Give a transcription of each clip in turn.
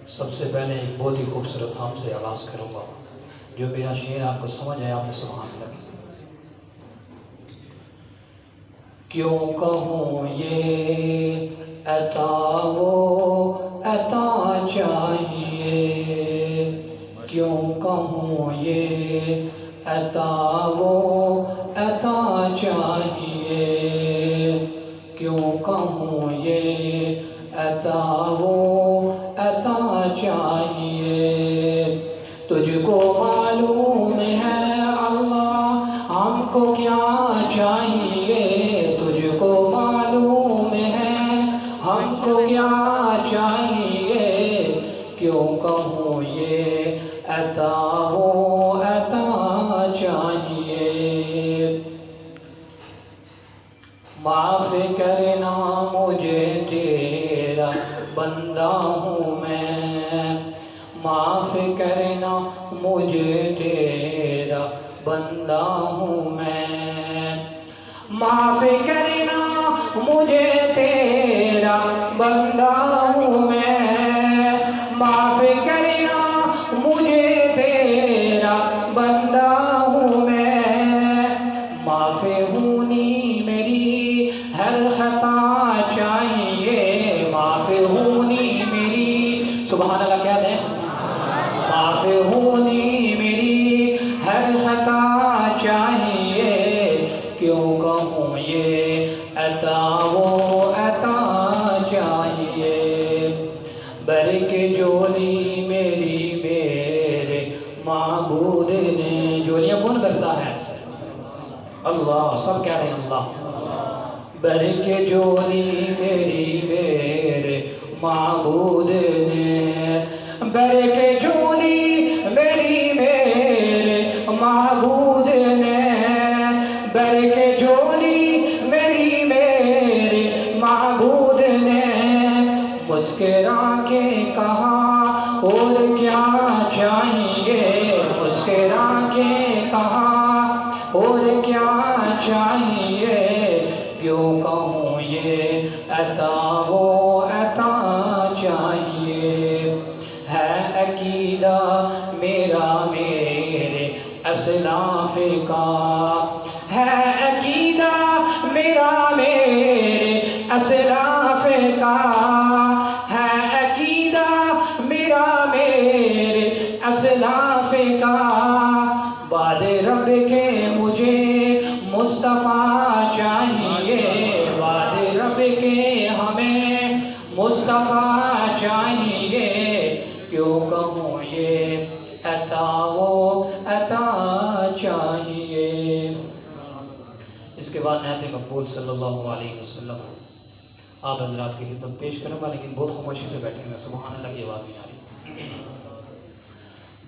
سب سے پہلے ایک بہت ہی خوبصورت ہم سے آغاز کروں گا. جو میرا شعر آپ کو سمجھ آئے آپ نے سبحان اللہ. کیوں کہوں یہ عطا وہ عطا چاہیے، کیوں کہوں یہ عطا وہ عطا چاہیے، کیوں کہوں یہ عطا وہ عطا چاہیے. تجھ کو معلوم ہے اللہ ہم کو کیا چاہیے، تجھ کو معلوم ہے ہم کو کیا چاہیے. کیوں کہوں یہ عطا وہ عطا چاہیے. معاف کرنا مجھے تیرا بندہ ہوں میں، معاف کرنا مجھے تیرا بندہ ہوں میں، معاف کرنا مجھے تیرا بندہ ہوں میں، معاف کرنا مجھے تیرا بندہ ہوں میں. معاف ہونی میری ہر خطا چاہیے، معاف ہونی میری سبحان اللہ کہہ دیں. معاف ہونی میری ہر خطا چاہیے. کیوں کہوں یہ عطا وہ عطا چاہیے. برک جولی میری میرے معبود نے، جولیاں کون کرتا ہے؟ اللہ. سب کہہ رہے ہیں اللہ. برک جولی میری میرے معبود نے، برک جولی میری میرے معبود نے، برک جولی میری میرے معبود نے. مسکرا کے کہا اور کیا چاہیے، مسکرا کے کہا اور کیا چاہیے. کیوں کہوں یہ عطا وہ عطا چاہیے. ہے عقیدہ میرا میرے اسلاف کا، ہے عقیدہ میرا میرے اسلاف کا، ہے عقیدہ میرا میرے اسلاف کا. بعد رب کے مجھے مصطفیٰ چاہیے، بعد رب کے ہمیں مصطفیٰ چاہیے. کیوں کہوں یہ عطا وہ عطا چاہیے. اس کے بعد نعت مقبول صلی اللہ علیہ وسلم آپ حضرات کی خدمت پیش کروں گا، لیکن بہت خاموشی سے بیٹھیں گے. سبحان اللہ کی آواز نہیں آ رہی.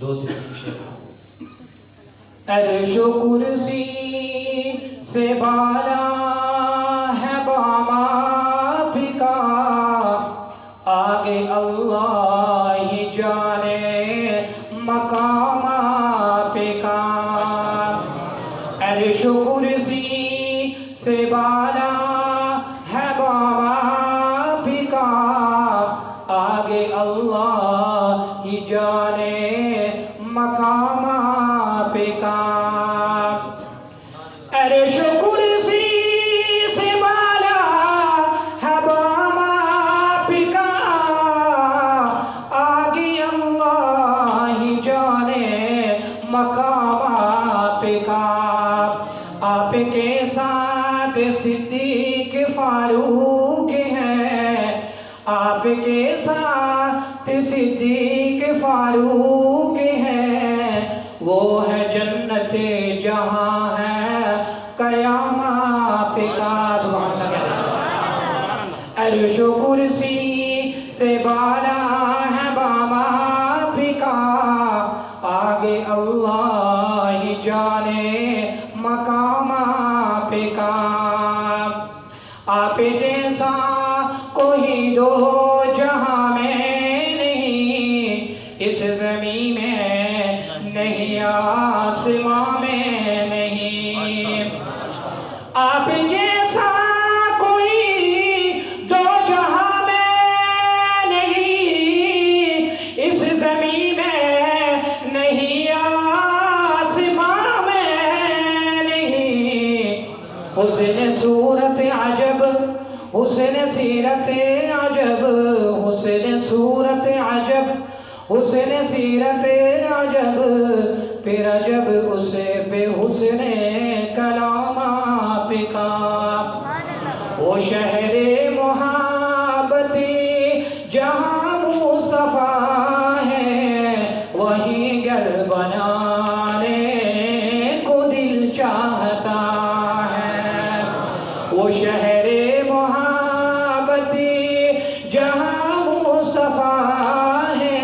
دو سے تین شعر. عرش و کرسی سے بالا ہے بام کا، آگے اللہ ہی جانے مقام آپ کا. عرش و کرسی سے بالا ہے بام کا، آگے اللہ ہی جانے مقام آپ کا. عرش و کرسی سے بالا ہے بام آپ کا، آگے اللہ ہی جانے مقام آپ کا. آپ کے ساتھ صدیق فاروق ہیں، آپ کے ساتھ صدیق فاروق ہیں. وہ ہے جنت جہاں ہے قیام آپ کا. سبحان اللہ. عرش و کرسی سے بالا ہے بام آپ کا، آگے اللہ ہی جانے مقام آپ کا. آپ جیسا کوئی دو جہاں میں نہیں، اس زمین میں نہیں آسماں میں نہیں، آپ جیسا کوئی دو جہاں میں نہیں، اس زمین میں نہیں، آسماں میں نہیں۔ حسن صورت عجب، حسن سیرت عجب، حسن صورت عجب، حسن سیرت عجب، پھر عجب اسے پہ حسن کلام آپ کا۔ وہ شہر محبتی جہاں مصطفیٰ ہے، وہیں گھر بنانے کو دل چاہتا ہے۔ وہ شہر محبتی جہاں مصطفیٰ ہے،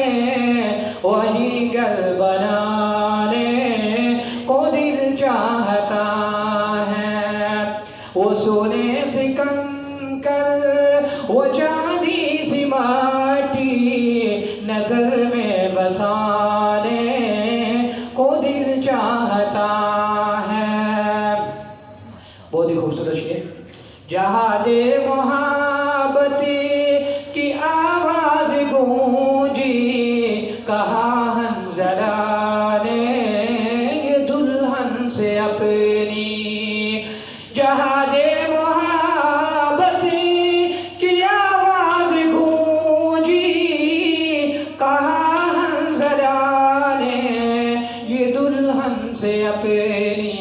وہیں گھر بنانے کو دل چاہتا ہے۔ وہ سونے سے کنکر، وہ چاندی سی مٹی، نظر میں بسانے کو دل چاہتا ہے۔ بہت ہی خوبصورت شعر۔ جہاد محبتی کی آواز گونجی، کہا حنظلہ نے یہ دلہن سے اپنی۔ جہاد محبتی کی آواز گونجی، کہا حنظلہ نے یہ دلہن سے اپنی۔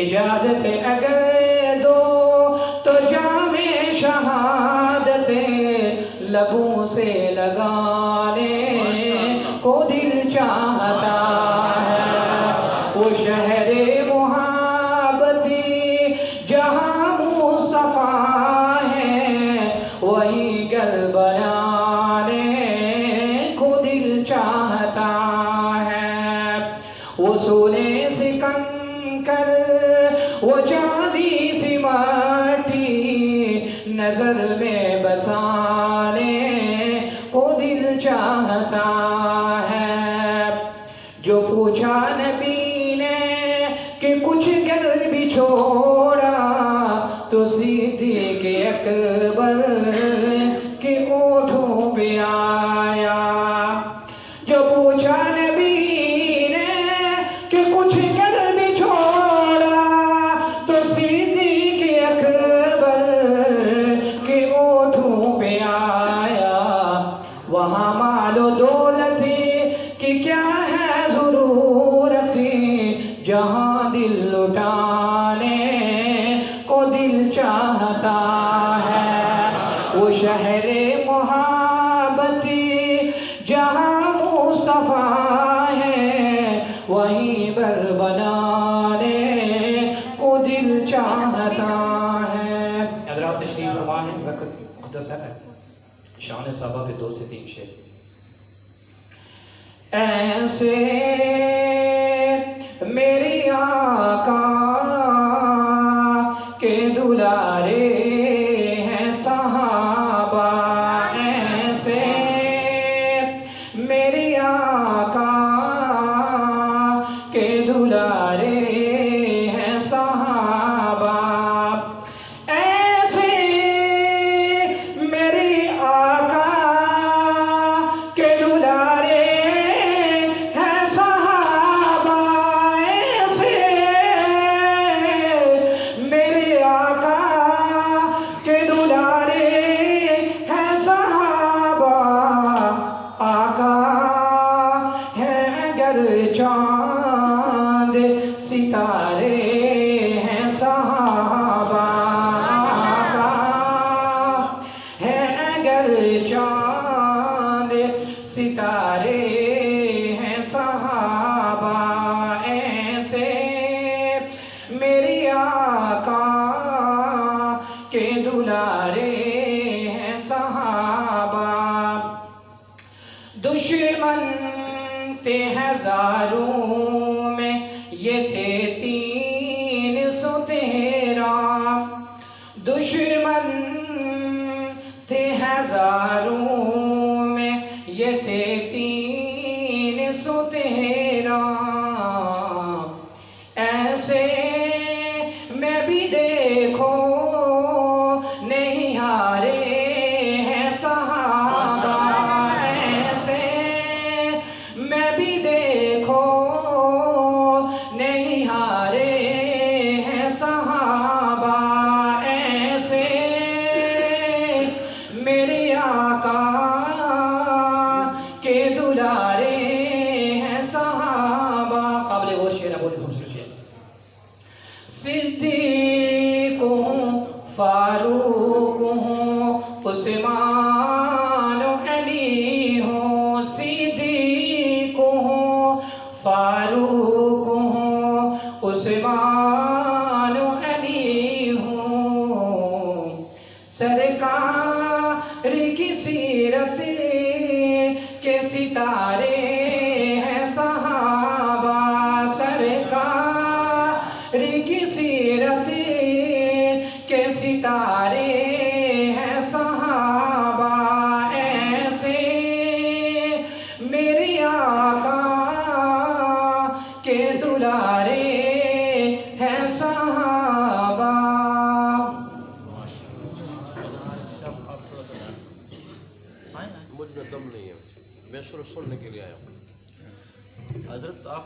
اجازت اگر دو تو جام شہادت لبوں سے لگانے کو دل چاہتا ہے۔ وہ شہر محبتی جہاں مصطفیٰ ہے، وہیں گھر بنانے کو دل چاہتا ہے۔ وہ سونے سے کنکر، وہ چاندی سی مٹی، نظر میں بسانے کو دل چاہتا ہے۔ جو پوچھا نبی نے کہ کچھ گر بھی چھوڑا، تو صدیق اکبر کے ہونٹوں پہ آیا۔ جو پوچھا نبی نے کہ کچھ گر بھی چھوڑا، تو صدیق اکبر کے ہونٹوں پہ آیا۔ وہاں مال و دولت کی کیا ہے ضرورت، جہاں دل لٹانے کو دل چاہتا ہے۔ وہ شہر محبتی جہاں مصطفیٰ ہے، وہیں بر بنانے کو دل چاہتا ہے۔ حضرات تشریف فرمائیں، برکت مقدس ہے۔ شان صحابہ پہ 2 سے 3 شعر۔ ایسے میری آقا کے دلارے ہیں صحابہ، ایسے میری آقا کے دلارے ہیں صحابہ، ایسے میری آقا کے دلارے ہیں صحابہ، ایسے میرے آقا کے دلارے ہیں صحابہ۔ آقا ہے اگر چاند ستارے ہیں صحابہ، آقا ہے اگر چاند ستارے ہیں صحابہ، ایسے میری آقا کے دلارے ہیں صحابہ۔ دشمن تھے ہزاروں میں، یہ تھے 313، دشمن تھے ہزاروں میں، یہ تھے 313، صدیق ہوں فاروق ہوں عثمان و علی ہوں صدیق ہوں فاروق ہوں عثمان و علی ہوں سرکار کی سیرت کے ستارے ہیں صحابہ سرکار کی سیرت کے ستارے ہیں صحابہ ایسے میرے آقا کے دلارے ہیں صحابہ. مجھ میں دم نہیں ہے میں صرف سننے کے لیے آیا ہوں. حضرت آپ